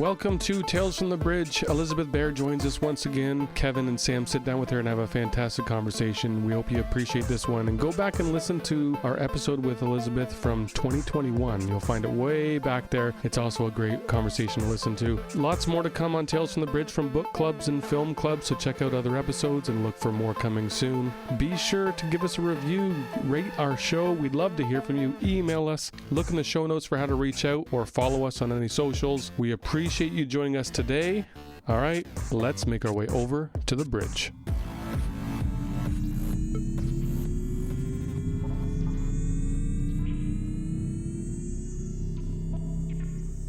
Welcome to Tales from the Bridge. Elizabeth Bear joins us once again. Kevin and Sam sit down with her and have a fantastic conversation. We hope you appreciate this one. And go back and listen to our episode with Elizabeth from 2021. You'll find it way back there. It's also a great conversation to listen to. Lots more to come on Tales from the Bridge from book clubs and film clubs, so check out other episodes and look for more coming soon. Be sure to give us a review, rate our show. We'd love to hear from you. Email us. Look in the show notes for how to reach out or follow us on any socials. We appreciate you joining us today. All right, let's make our way over to the bridge.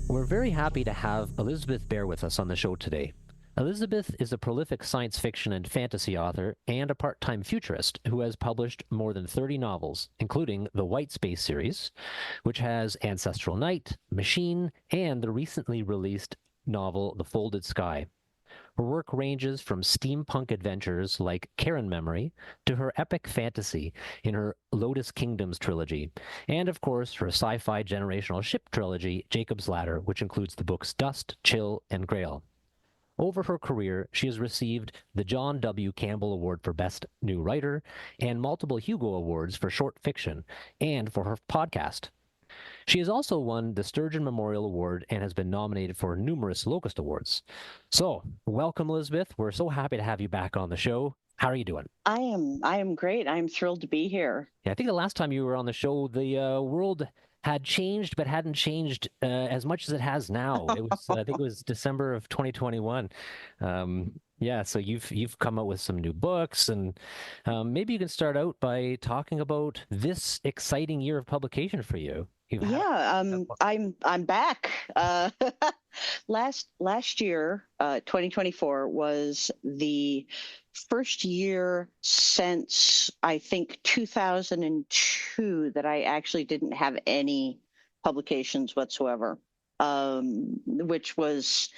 We're very happy to have Elizabeth Bear with us on the show today. Elizabeth is a prolific science fiction and fantasy author and a part-time futurist who has published more than 30 novels, including the White Space series, which has Ancestral Night, Machine, and the recently released novel The Folded Sky. Her work ranges from steampunk adventures like Karen Memory to her epic fantasy in her Lotus Kingdoms trilogy, and of course her sci-fi generational ship trilogy, Jacob's Ladder, which includes the books Dust, Chill, and Grail. Over her career, she has received the John W. Campbell Award for Best New Writer and multiple Hugo Awards for short fiction and for her podcast. She has also won the Sturgeon Memorial Award and has been nominated for numerous Locust Awards. So, welcome, Elizabeth. We're so happy to have you back on the show. How are you doing? I am great. I'm thrilled to be here. Yeah, I think the last time you were on the show, the world had changed, but hadn't changed as much as it has now. It was, I think it was December of 2021. Yeah, so you've come out with some new books, and maybe you can start out by talking about this exciting year of publication for you. I'm back. Last year, 2024 was the first year since I think 2002 that I actually didn't have any publications whatsoever, which was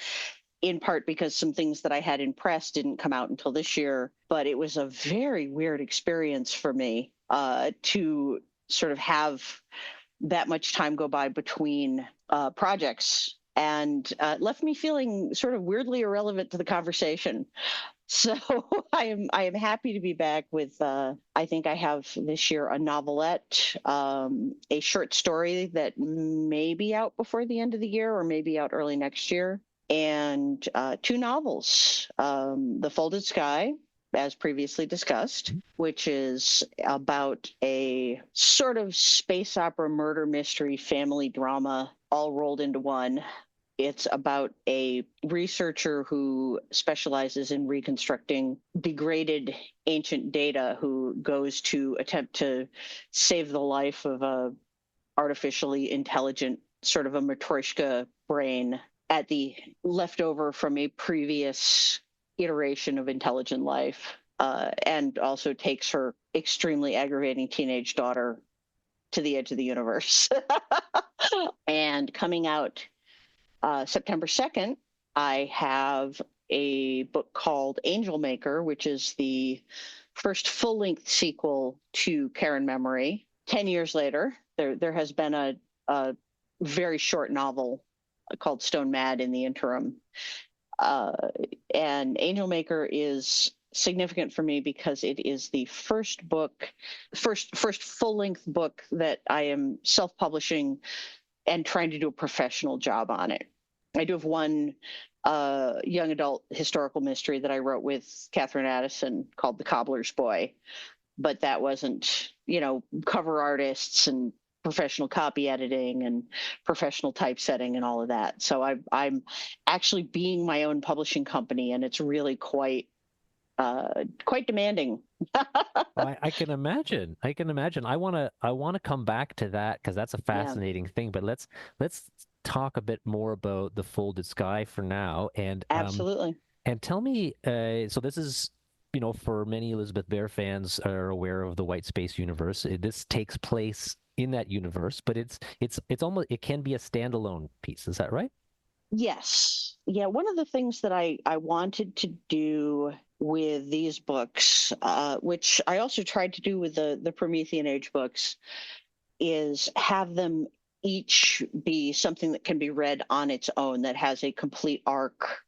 in part because some things that I had in press didn't come out until this year. But it was a very weird experience for me to sort of have that much time go by between projects, and left me feeling sort of weirdly irrelevant to the conversation. So I am happy to be back with, I think I have this year a novelette, a short story that may be out before the end of the year or maybe out early next year, and two novels, The Folded Sky, as previously discussed, which is about a sort of space opera murder mystery family drama all rolled into one. It's about a researcher who specializes in reconstructing degraded ancient data, who goes to attempt to save the life of a artificially intelligent, sort of a Matryoshka brain at the leftover from a previous iteration of intelligent life, and also takes her extremely aggravating teenage daughter to the edge of the universe. And coming out September 2nd, I have a book called Angel Maker, which is the first full-length sequel to Karen Memory. 10 years later, there has been a very short novel called Stone Mad in the interim. And Angel Maker is significant for me because it is the first full-length book that I am self-publishing and trying to do a professional job on it. I do have one young adult historical mystery that I wrote with Catherine Addison called The Cobbler's Boy, but that wasn't, cover artists and professional copy editing and professional typesetting and all of that. So I'm actually being my own publishing company, and it's really quite demanding. I can imagine. I want to come back to that because that's a fascinating thing. But let's talk a bit more about The Folded Sky for now. And absolutely. And tell me, so this is, for many Elizabeth Bear fans are aware of the White Space universe. This takes place in that universe, but it's almost, it can be a standalone piece. Is that right? Yes. Yeah. One of the things that I wanted to do with these books, which I also tried to do with the Promethean Age books, is have them each be something that can be read on its own, that has a complete arc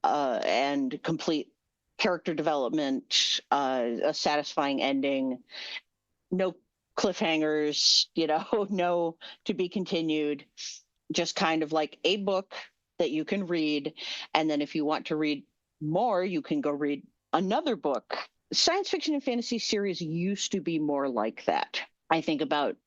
and complete character development, a satisfying ending, no cliffhangers, no to be continued, just kind of like a book that you can read. And then if you want to read more, you can go read another book. Science fiction and fantasy series used to be more like that. I think about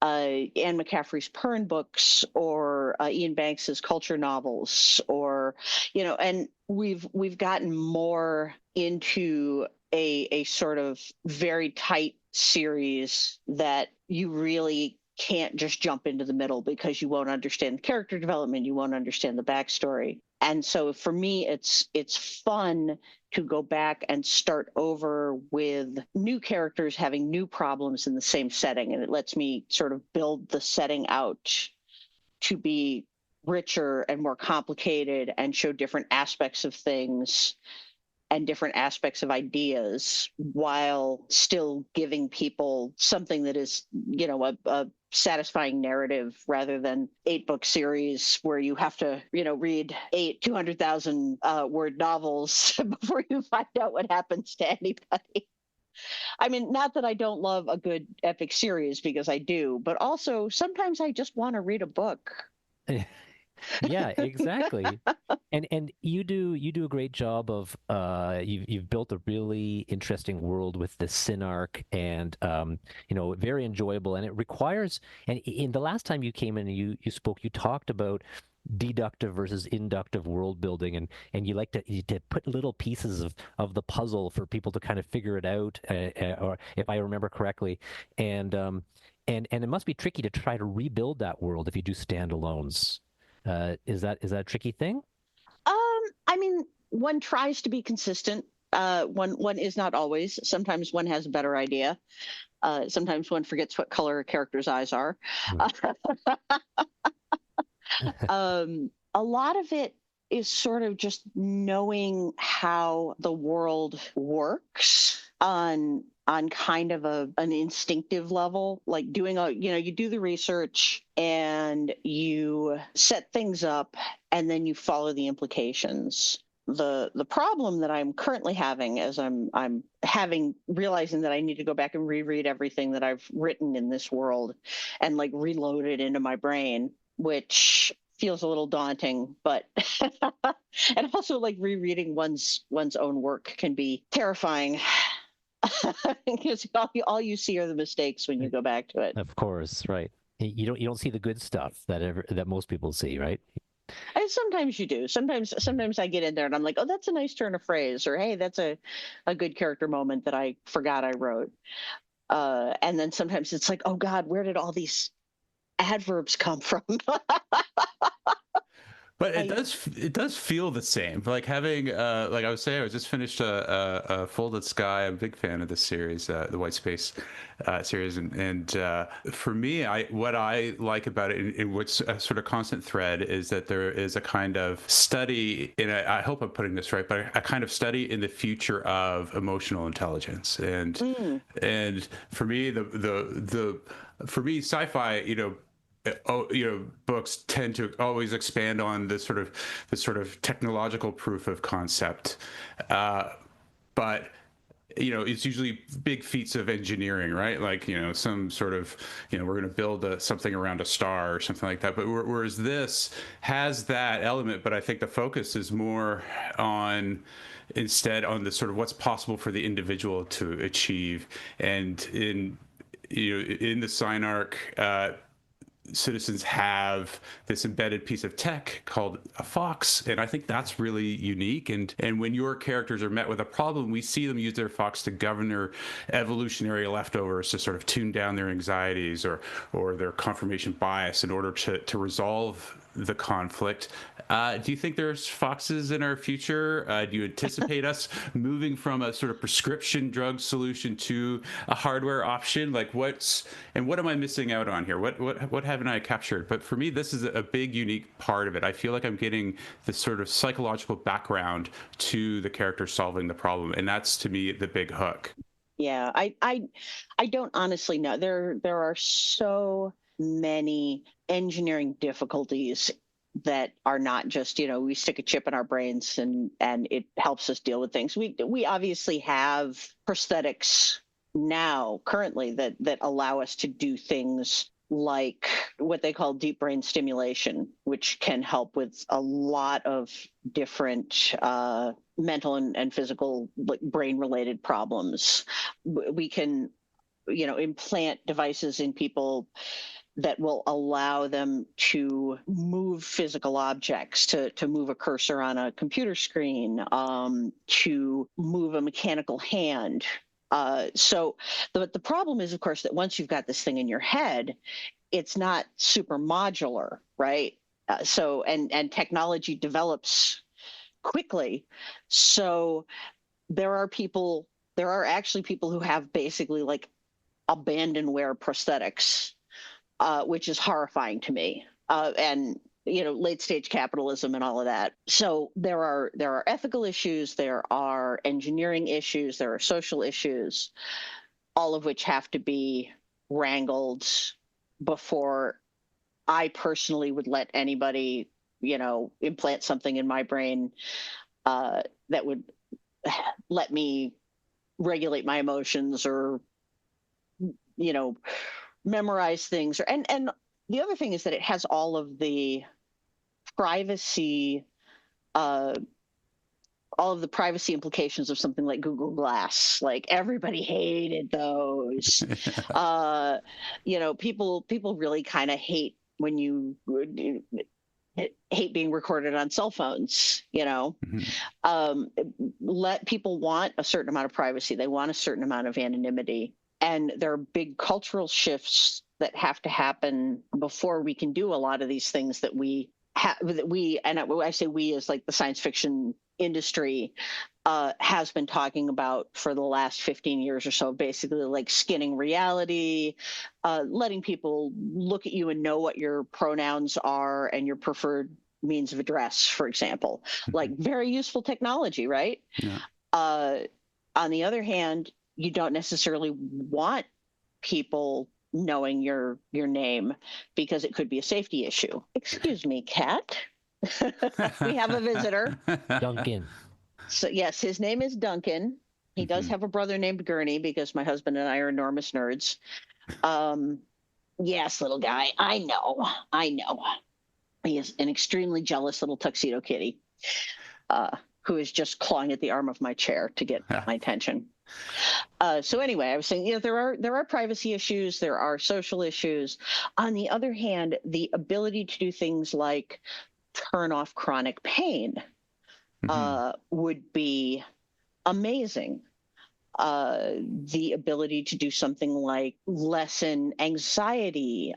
Anne McCaffrey's Pern books, or Ian Banks's Culture novels, or and we've gotten more into a sort of very tight series that you really can't just jump into the middle, because you won't understand the character development, you won't understand the backstory. And so for me, it's fun to go back and start over with new characters having new problems in the same setting. And it lets me sort of build the setting out to be richer and more complicated and show different aspects of things and different aspects of ideas, while still giving people something that is, a satisfying narrative, rather than 8-book series where you have to, read 200,000 word novels before you find out what happens to anybody. I mean, not that I don't love a good epic series, because I do, but also sometimes I just want to read a book. Yeah, exactly. And you do a great job of you've built a really interesting world with the Synarch, and very enjoyable, and it requires, and in the last time you came in and you spoke, you talked about deductive versus inductive world building, and you like to put little pieces of the puzzle for people to kind of figure it out, or if I remember correctly, and it must be tricky to try to rebuild that world if you do standalones. Is that a tricky thing? I mean, one tries to be consistent. One is not always. Sometimes one has a better idea. Sometimes one forgets what color a character's eyes are. A lot of it is sort of just knowing how the world works on kind of an instinctive level, like doing you do the research and you set things up, and then you follow the implications. The problem that I'm currently having, as I'm realizing that I need to go back and reread everything that I've written in this world and like reload it into my brain, which feels a little daunting, but and also like rereading one's own work can be terrifying. Because all you see are the mistakes when you go back to it. Of course, right. You don't see the good stuff that most people see, right? And sometimes you do. Sometimes I get in there and I'm like, oh, that's a nice turn of phrase, or hey, that's a good character moment that I forgot I wrote. And then sometimes it's like, oh God, where did all these adverbs come from? But it does feel the same. Like having like I was saying, I just finished a Folded Sky. I'm a big fan of this series, the White Space series, and for me, what I like about it, in what's a sort of constant thread, is that there is a kind of study I hope I'm putting this right, but a kind of study in the future of emotional intelligence, and for me, for me, sci-fi, books tend to always expand on this sort of technological proof of concept, but it's usually big feats of engineering, right? Like some sort of we're going to build something around a star or something like that. But whereas this has that element, but I think the focus is more on the sort of what's possible for the individual to achieve, and in the Synarch, citizens have this embedded piece of tech called a fox, and I think that's really unique. And when your characters are met with a problem, we see them use their fox to govern their evolutionary leftovers, to sort of tune down their anxieties or their confirmation bias in order to resolve the conflict. Do you think there's foxes in our future? Do you anticipate us moving from a sort of prescription drug solution to a hardware option? Like what am I missing out on here? What haven't I captured? But for me, this is a big, unique part of it. I feel like I'm getting this sort of psychological background to the character solving the problem, and that's to me the big hook. Yeah, I don't honestly know. There are so many engineering difficulties that are not just, we stick a chip in our brains and it helps us deal with things. We obviously have prosthetics now currently that allow us to do things like what they call deep brain stimulation, which can help with a lot of different mental and physical, like, brain related problems. We can, implant devices in people that will allow them to move physical objects, to move a cursor on a computer screen, to move a mechanical hand. So the problem is, of course, that once you've got this thing in your head, it's not super modular, right? And technology develops quickly. So there are actually people who have basically like abandonware prosthetics, which is horrifying to me. And late stage capitalism and all of that. So there are ethical issues, there are engineering issues, there are social issues, all of which have to be wrangled before I personally would let anybody, implant something in my brain that would let me regulate my emotions or, memorize things. And the other thing is that it has all of the privacy, all of the privacy implications of something like Google Glass. Like, everybody hated those. People really kind of hate when you hate being recorded on cell phones. Let people want a certain amount of privacy. They want a certain amount of anonymity. And there are big cultural shifts that have to happen before we can do a lot of these things that and I say we as like the science fiction industry has been talking about for the last 15 years or so, basically like skinning reality, letting people look at you and know what your pronouns are and your preferred means of address, for example. Like, very useful technology, right? Yeah. On the other hand, you don't necessarily want people knowing your name because it could be a safety issue. Excuse me, cat. We have a visitor. Duncan. So yes, his name is Duncan. He does have a brother named Gurney because my husband and I are enormous nerds. Yes, little guy. I know. He is an extremely jealous little tuxedo kitty who is just clawing at the arm of my chair to get my attention. So anyway, I was saying, there are privacy issues, there are social issues. On the other hand, the ability to do things like turn off chronic pain would be amazing. The ability to do something like lessen anxiety,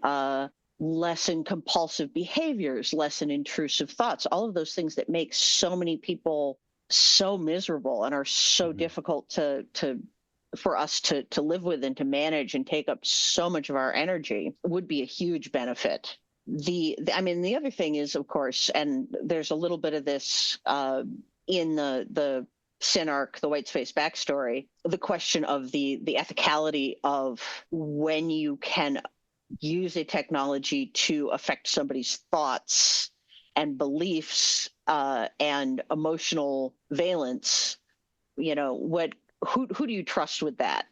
lessen compulsive behaviors, lessen intrusive thoughts, all of those things that make so many people so miserable and are so difficult for us to live with and to manage and take up so much of our energy would be a huge benefit. The other thing is, of course, and there's a little bit of this in the Synarch, the White Space backstory, the question of the ethicality of when you can use a technology to affect somebody's thoughts and beliefs and emotional valence. Who do you trust with that?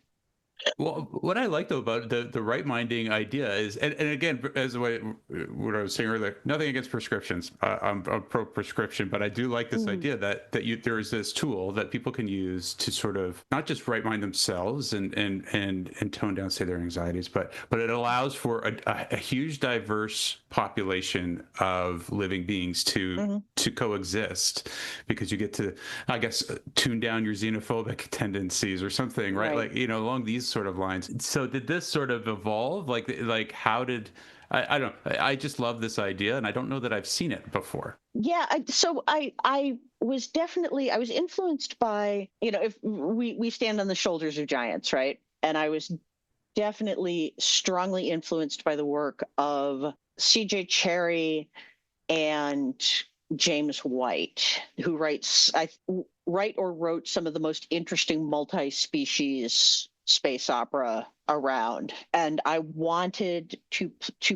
Well, what I like though about the right-minding idea is, and again, as what I was saying earlier, nothing against prescriptions. I'm pro-prescription, but I do like this idea that there is this tool that people can use to sort of not just right-mind themselves and tone down, say, their anxieties, but it allows for a huge, diverse population of living beings to coexist, because you get to, I guess, tune down your xenophobic tendencies or something, right? Like, along these sort of lines. So did this sort of evolve? Like how did I just love this idea, and I don't know that I've seen it before. Yeah, I was influenced by, if we stand on the shoulders of giants, right? And I was definitely strongly influenced by the work of C.J. Cherry and James White, who wrote some of the most interesting multi-species space opera around, and I wanted to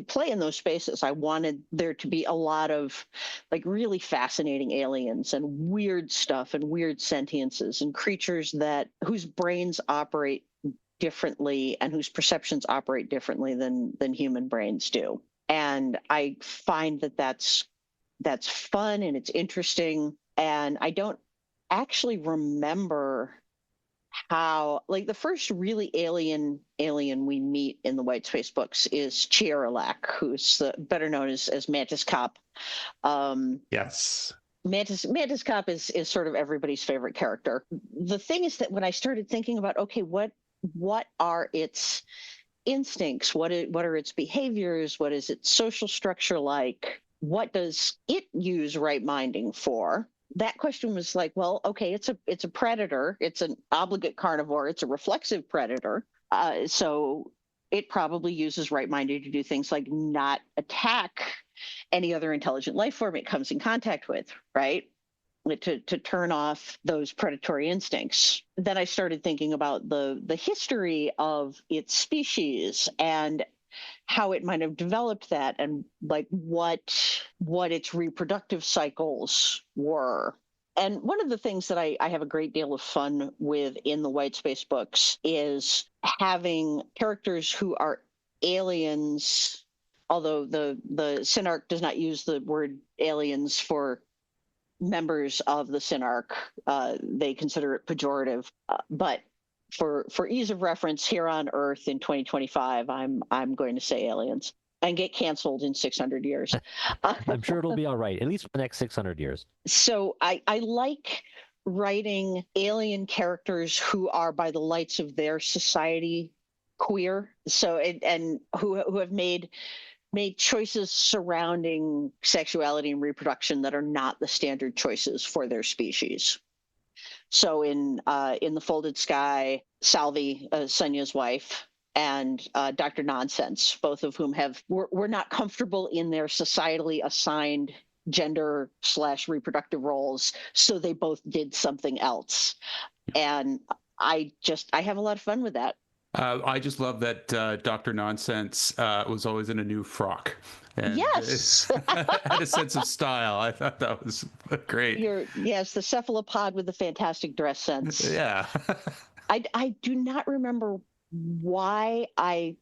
play in those spaces. I wanted there to be a lot of like really fascinating aliens and weird stuff and weird sentiences and creatures that whose brains operate differently and whose perceptions operate differently than human brains do. And I find that that's fun and it's interesting. And I don't actually remember how, like, the first really alien we meet in the White Space books is Chiaralak, who's better known as Mantis Cop. Yes. Mantis Cop is sort of everybody's favorite character. The thing is that when I started thinking about, okay, what are its instincts? What are its behaviors? What is its social structure like? What does it use right minding for? That question was like, well, okay, it's a predator. It's an obligate carnivore. It's a reflexive predator. So it probably uses right minding to do things like not attack any other intelligent life form it comes in contact with, right? To turn off those predatory instincts. Then I started thinking about the history of its species and how it might have developed that, and like what its reproductive cycles were. And one of the things that I have a great deal of fun with in the White Space books is having characters who are aliens, although the Synarch does not use the word aliens for members of the Synarch. They consider it pejorative. But for ease of reference, here on Earth in 2025, I'm going to say aliens and get canceled in 600 years. I'm sure it'll be all right, at least for the next 600 years. So I like writing alien characters who are, by the lights of their society, queer. So and who have made choices surrounding sexuality and reproduction that are not the standard choices for their species. So in The Folded Sky, Salvi, Sonya's wife, and Dr. Nonsense, both of whom were not comfortable in their societally assigned gender/reproductive roles, so they both did something else. And I have a lot of fun with that. I just love that Dr. Nonsense was always in a new frock. And yes. had a sense of style. I thought that was great. Yes, the cephalopod with the fantastic dress sense. Yeah. I do not remember why I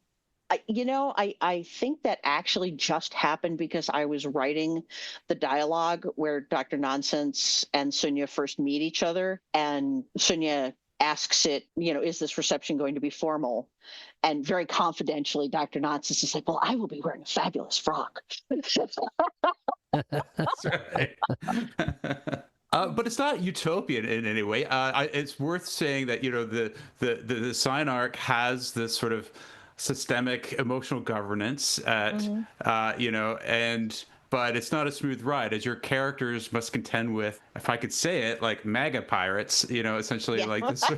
think that actually just happened because I was writing the dialogue where Dr. Nonsense and Sunya first meet each other, and Sunya asks it, is this reception going to be formal? And very confidentially, Dr. Nonsense is like, well, I will be wearing a fabulous frock. That's right. But it's not utopian in any way. It's worth saying that the Synarch has this sort of systemic emotional governance at but it's not a smooth ride, as your characters must contend with, if I could say it, like MAGA pirates, essentially like this.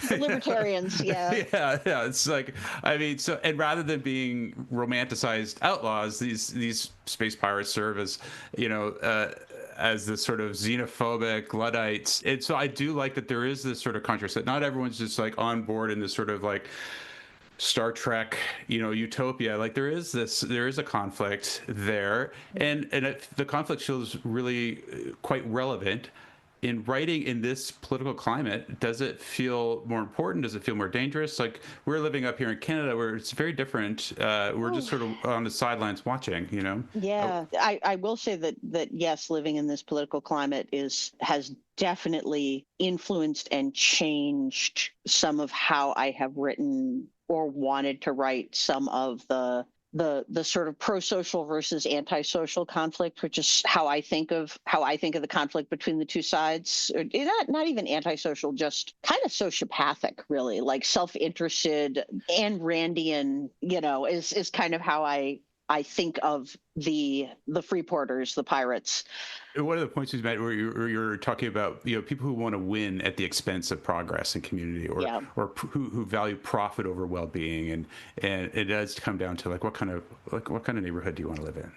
Libertarians, yeah. Yeah. It's like, I mean, so, and rather than being romanticized outlaws, these space pirates serve as, as this sort of xenophobic Luddites. And so I do like that there is this sort of contrast, that not everyone's just like on board in this sort of like Star Trek, utopia. Like there is a conflict there, and the conflict feels really quite relevant in writing in this political climate. Does it feel more important? Does it feel more dangerous? Like we're living up here in Canada, where it's very different. We're just sort of on the sidelines watching. Yeah, I will say that yes, living in this political climate has definitely influenced and changed some of how I have written or wanted to write some of the sort of pro-social versus anti-social conflict, which is how I think of the conflict between the two sides. Not even anti-social, just kind of sociopathic, really, like self-interested and Randian. Is kind of how I think of the Freeporters, the pirates. One of the points you made where you're talking about people who want to win at the expense of progress and community, or who value profit over well-being, and it does come down to what kind of neighborhood do you want to live in,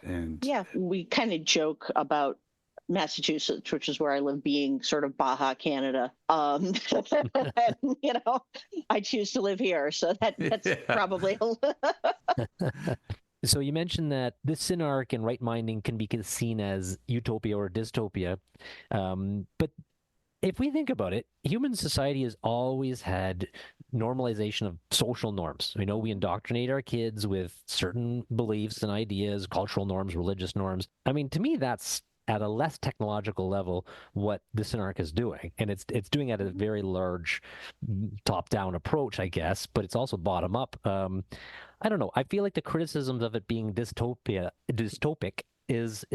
and we kind of joke about Massachusetts, which is where I live, being sort of Baja Canada. And, I choose to live here, so that's Yeah. probably So you mentioned that this synarch and right minding can be seen as utopia or dystopia, but if we think about it, human society has always had normalization of social norms. We indoctrinate our kids with certain beliefs and ideas, cultural norms, religious norms. I mean, to me, that's at a less technological level what the Synarch is doing. And it's doing it at a very large top-down approach, I guess, but it's also bottom-up. I don't know. I feel like the criticisms of it being dystopic is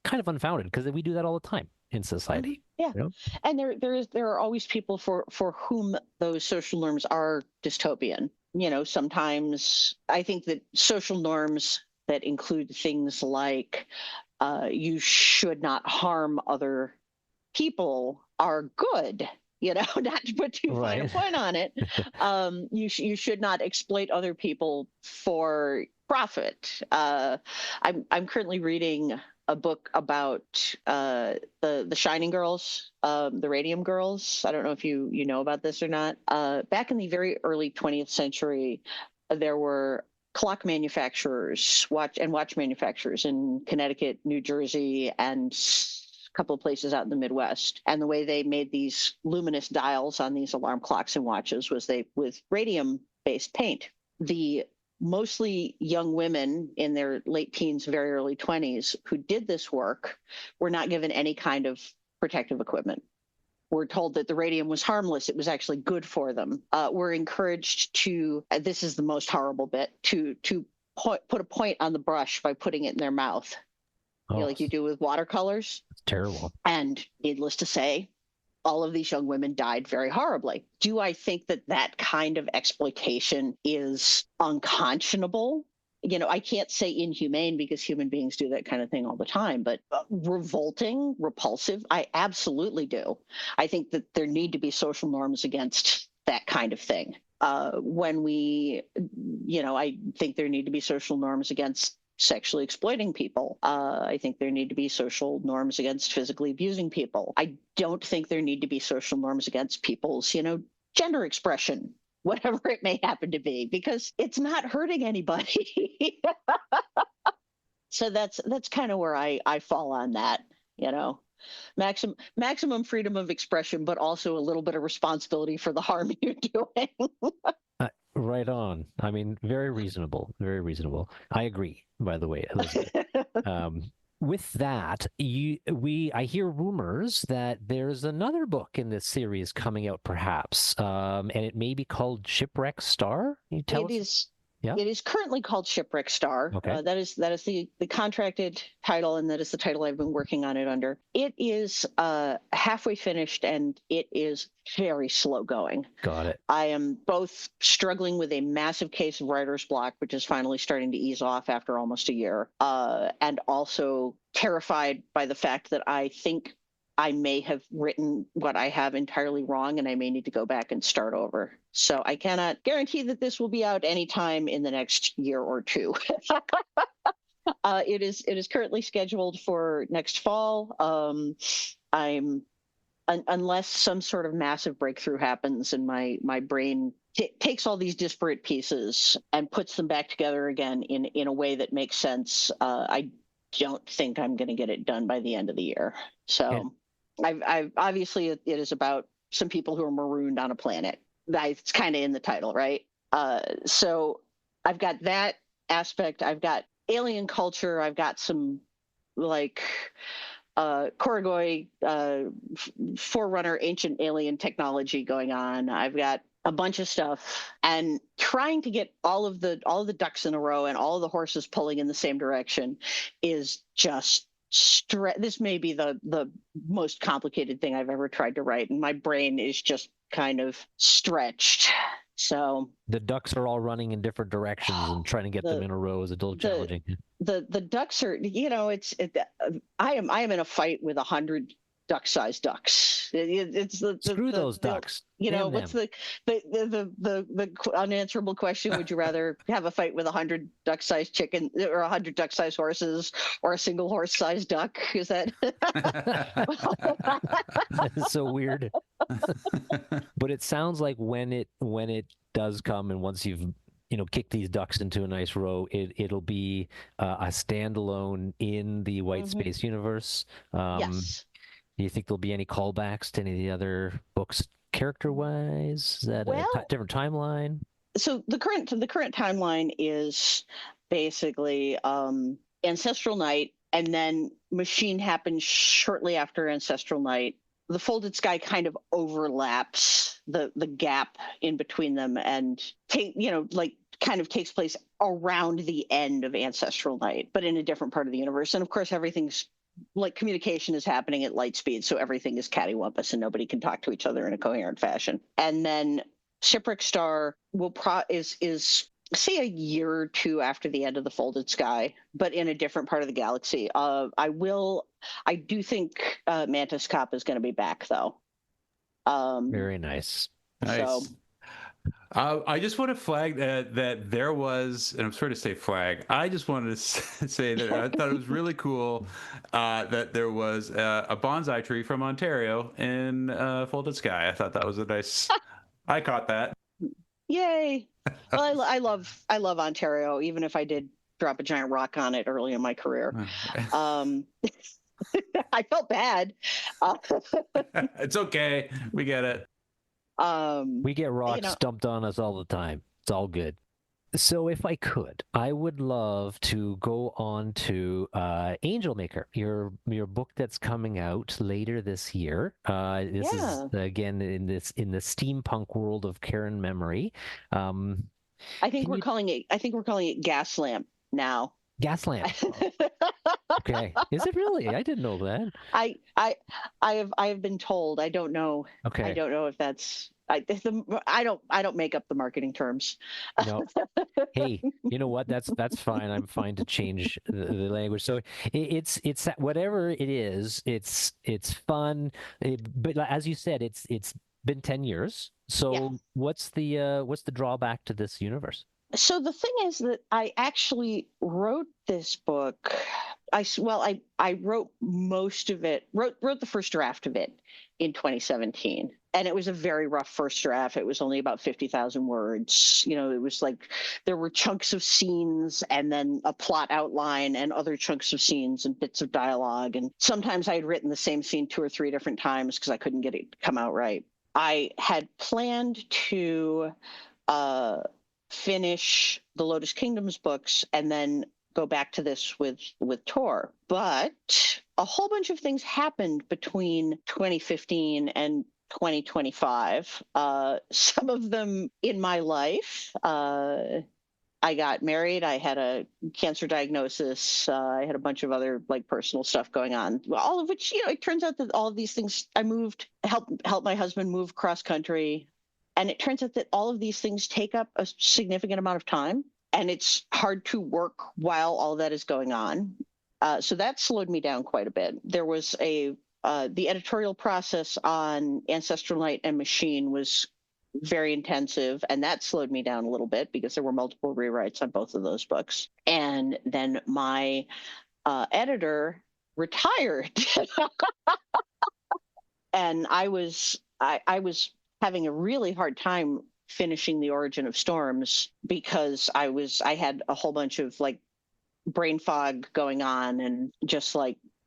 kind of unfounded because we do that all the time in society. Yeah. And there are always people for whom those social norms are dystopian. Sometimes I think that social norms that include things like you should not harm other people are good. Not to put too fine a point on it. You should not exploit other people for profit. I'm currently reading a book about the Shining Girls, the Radium Girls. I don't know if you know about this or not. Back in the very early 20th century, there were clock manufacturers, watch manufacturers in Connecticut, New Jersey, and a couple of places out in the Midwest. And the way they made these luminous dials on these alarm clocks and watches was with radium-based paint. The mostly young women in their late teens, very early 20s, who did this work were not given any kind of protective equipment. We're told that the radium was harmless. It was actually good for them. We're encouraged to, this is the most horrible bit, to put a point on the brush by putting it in their mouth, like you do with watercolors. It's terrible. And needless to say, all of these young women died very horribly. Do I think that kind of exploitation is unconscionable? I can't say inhumane because human beings do that kind of thing all the time, but revolting, repulsive, I absolutely do. I think that there need to be social norms against that kind of thing. I think there need to be social norms against sexually exploiting people. I think there need to be social norms against physically abusing people. I don't think there need to be social norms against people's, gender expression, whatever it may happen to be, because it's not hurting anybody. So that's kind of where I fall on that, maximum freedom of expression, but also a little bit of responsibility for the harm you're doing. Right on. I mean, very reasonable. Very reasonable. I agree, by the way, Elizabeth. With that, I hear rumors that there's another book in this series coming out, perhaps, and it may be called Shipwreck Star. Can you tell us? Yeah. It is currently called Shipwreck Star. Okay. That is the contracted title, and that is the title I've been working on it under. It is halfway finished, and it is very slow going. Got it. I am both struggling with a massive case of writer's block, which is finally starting to ease off after almost a year, and also terrified by the fact that I think I may have written what I have entirely wrong, and I may need to go back and start over. So I cannot guarantee that this will be out anytime in the next year or two. It is currently scheduled for next fall. Unless some sort of massive breakthrough happens and my brain takes all these disparate pieces and puts them back together again in a way that makes sense, I don't think I'm going to get it done by the end of the year. So I've obviously it is about some people who are marooned on a planet. It's kind of in the title, right? So I've got that aspect. I've got alien culture. I've got some Korogoi, forerunner ancient alien technology going on. I've got a bunch of stuff, and trying to get all of the ducks in a row and all of the horses pulling in the same direction is just this may be the most complicated thing I've ever tried to write, and my brain is just kind of stretched. So the ducks are all running in different directions, and trying to get them in a row is a little challenging. The ducks are, I am in a fight with 100 duck-sized ducks. It's Screw those the ducks. you know, Damn what's them. the unanswerable question? Would you rather have a fight with 100 duck-sized chicken or 100 duck-sized horses or a single horse-sized duck? Is that? It's so weird. But it sounds like when it does come, and once you've kicked these ducks into a nice row, it'll be a standalone in the White Mhm. Space universe. Yes. Do you think there'll be any callbacks to any of the other books character-wise? Is that a Well, different timeline? so the current timeline is basically Ancestral Night, and then Machine happens shortly after Ancestral Night. The Folded Sky kind of overlaps the gap in between them, and kind of takes place around the end of Ancestral Night, but in a different part of the universe. And of course, everything's like communication is happening at light speed, so everything is cattywampus and nobody can talk to each other in a coherent fashion. And then Shipwreck Star is say a year or two after the end of the Folded Sky, but in a different part of the galaxy. I do think Mantis Cop is going to be back though. Very nice. Nice. So I just want to flag that there was, and I'm sorry to say flag. I just wanted to say that I thought it was really cool that there was a bonsai tree from Ontario in Folded Sky. I thought that was a nice. I caught that. yay! Well, I love Ontario, even if I did drop a giant rock on it early in my career. I felt bad. It's okay. We get it. We get rocks dumped on us all the time. It's all good. So if I could, I would love to go on to Angel Maker, your book that's coming out later this year. This is again in the steampunk world of Karen Memory. I think we're calling it Gas Lamp now. Gas Lamp. Okay. Is it really? I didn't know that. I have been told. I don't know. Okay. I don't know if that's. I don't make up the marketing terms. No. Hey, you know what? That's fine. I'm fine to change the language. So it's whatever it is. It's fun. But as you said, it's been 10 years. So Yeah. what's the drawback to this universe? So the thing is that I actually wrote this book. I wrote most of it. Wrote the first draft of it in 2017, and it was a very rough first draft. It was only about 50,000 words. It was like there were chunks of scenes and then a plot outline and other chunks of scenes and bits of dialogue. And sometimes I had written the same scene 2 or 3 different times because I couldn't get it to come out right. I had planned to finish the Lotus Kingdoms books and then go back to this with Tor. But a whole bunch of things happened between 2015 and 2025. Some of them in my life. I got married. I had a cancer diagnosis. I had a bunch of other personal stuff going on. All of which, it turns out that all of these things. I moved, helped my husband move cross country. And it turns out that all of these things take up a significant amount of time, and it's hard to work while all that is going on. So that slowed me down quite a bit. There was the editorial process on Ancestral Night and Machine was very intensive, and that slowed me down a little bit because there were multiple rewrites on both of those books. And then my editor retired, and I was having a really hard time finishing The Origin of Storms because I had a whole bunch of brain fog going on, and just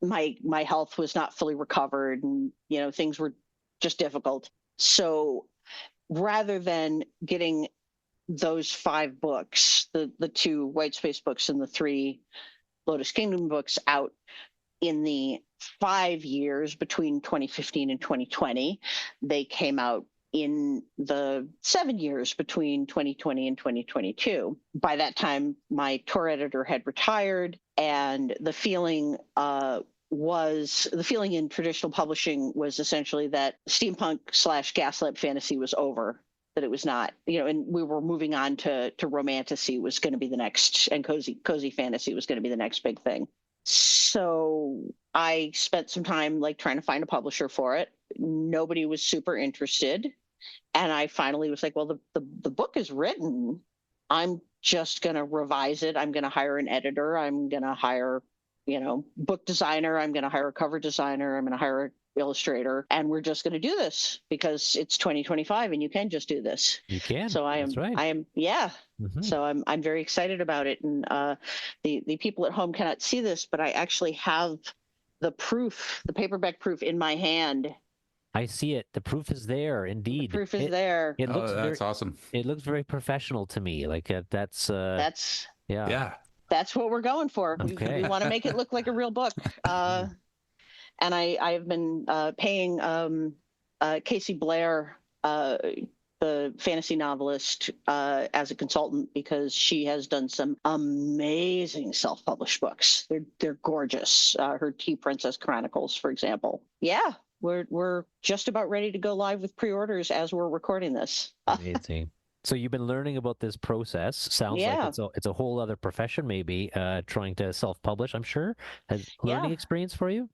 my health was not fully recovered, and things were just difficult. So rather than getting those 5 books, the 2 White Space books and the 3 Lotus Kingdom books out in the 5 years between 2015 and 2020, they came out in the 7 years between 2020 and 2022. By that time, my Tor editor had retired, and the feeling in traditional publishing was essentially that steampunk / gaslamp fantasy was over, that it was not, and we were moving on to romantasy was going to be the next, and cozy fantasy was going to be the next big thing. So I spent some time like trying to find a publisher for it. Nobody was super interested. And I finally was like, well, the book is written. I'm just going to revise it. I'm going to hire an editor. I'm going to hire, book designer. I'm going to hire a cover designer. I'm going to hire an illustrator. And we're just going to do this because it's 2025 and you can just do this. You can. So That's right. yeah. Mhm. So I'm very excited about it. And the people at home cannot see this, but I actually have the proof, the paperback proof in my hand. I see it. The proof is there, The indeed. proof is there. It looks that's awesome. It looks very professional to me. Like That's yeah. that's what we're going for. Okay. We want to make it look like a real book. And I've been paying Casey Blair, the fantasy novelist, as a consultant because she has done some amazing self-published books. They're gorgeous. Her Tea Princess Chronicles, for example. Yeah, we're just about ready to go live with pre-orders as we're recording this. Amazing. So you've been learning about this process. Sounds like it's a whole other profession, maybe, trying to self-publish, I'm sure. Has learning experience for you?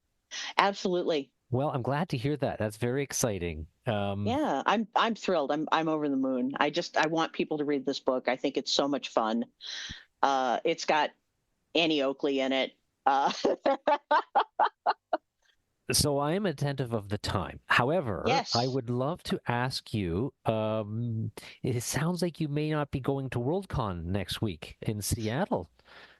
Absolutely. Well, I'm glad to hear that. That's very exciting. Yeah, I'm thrilled. I'm over the moon. I want people to read this book. I think it's so much fun. It's got Annie Oakley in it. So I am attentive of the time. However, Yes. I would love to ask you, it sounds like you may not be going to Worldcon next week in Seattle.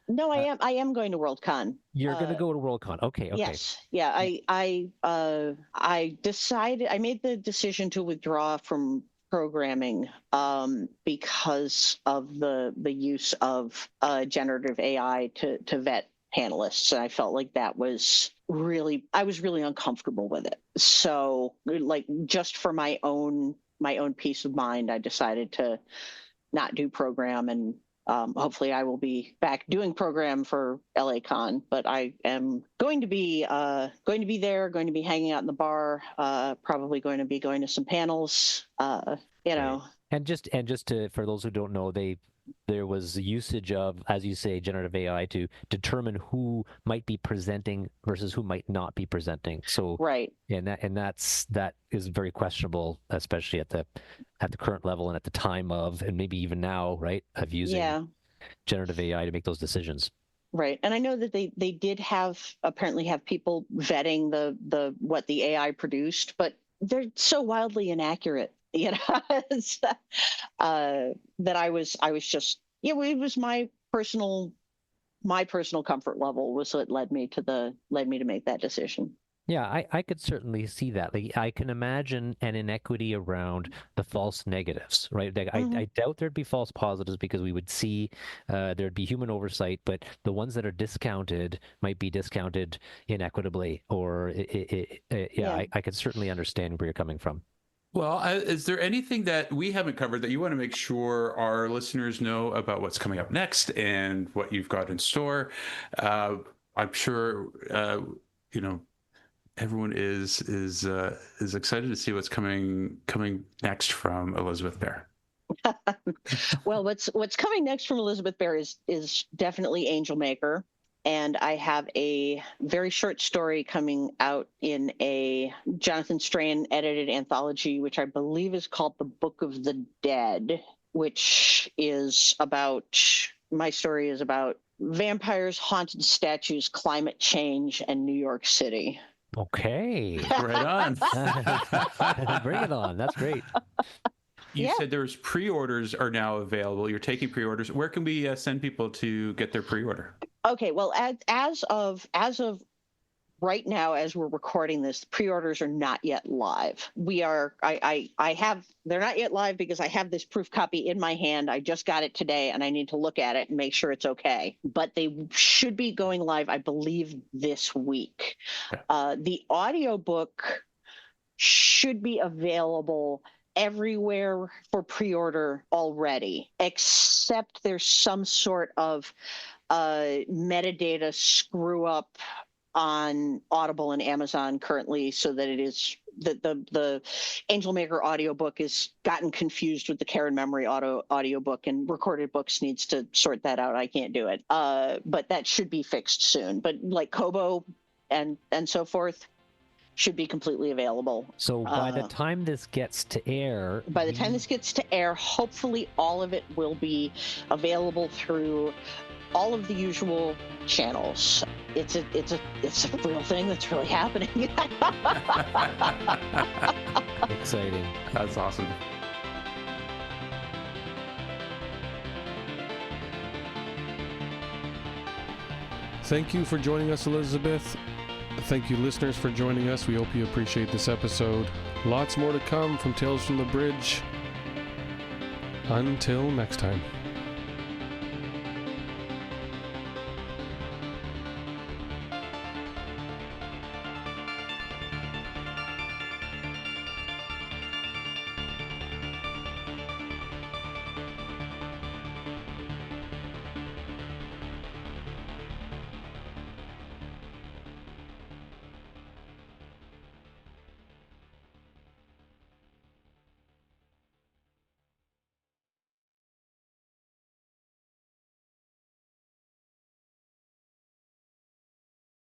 No, I am going to Worldcon. You're going to go to Worldcon. Okay. Yes. Yeah. I made the decision to withdraw from programming because of the use of generative AI to vet panelists. And I felt like I was really uncomfortable with it. So like just for my own peace of mind, I decided to not do program, and hopefully I will be back doing program for LACon, but I am going to be there, going to be hanging out in the bar, probably going to be going to some panels, And just to, for those who don't know, there was usage of, as you say, generative AI to determine who might be presenting versus who might not be presenting. So right. that is very questionable, especially at the current level and at the time of, and maybe even now, right, of using generative AI to make those decisions. Right. And I know that they did apparently have people vetting the what the AI produced, but they're so wildly inaccurate, that I was just, it was my personal comfort level was what led me to make that decision. Yeah, I could certainly see that. Like, I can imagine an inequity around the false negatives, right? Like, I doubt there'd be false positives because we would see there'd be human oversight, but the ones that are discounted might be discounted inequitably, or I could certainly understand where you're coming from. Well, is there anything that we haven't covered that you want to make sure our listeners know about what's coming up next and what you've got in store? I'm sure everyone is excited to see what's coming next from Elizabeth Bear. Well, what's coming next from Elizabeth Bear is definitely Angel Maker. And I have a very short story coming out in a Jonathan Strahan edited anthology, which I believe is called The Book of the Dead, which is my story is about vampires, haunted statues, climate change, and New York City. Okay. Right on. Bring it on. That's great. You said there's pre-orders are now available. You're taking pre-orders. Where can we send people to get their pre-order? Okay, well, as of right now, as we're recording this, pre-orders are not yet live. They're not yet live because I have this proof copy in my hand. I just got it today and I need to look at it and make sure it's okay. But they should be going live, I believe, this week. The audiobook should be available everywhere for pre-order already, except there's some sort of metadata screw up on Audible and Amazon currently, so that it is the Angel Maker audiobook is gotten confused with the Care and Memory audiobook, and Recorded Books needs to sort that out. I can't do it. But that should be fixed soon. But like Kobo and so forth should be completely available. So by the time this gets to air, hopefully all of it will be available through all of the usual channels. It's a real thing that's really happening. exciting. That's awesome. Thank you for joining us, Elizabeth. Thank you, listeners, for joining us. We hope you appreciate this episode. Lots more to come from Tales from the Bridge. Until next time.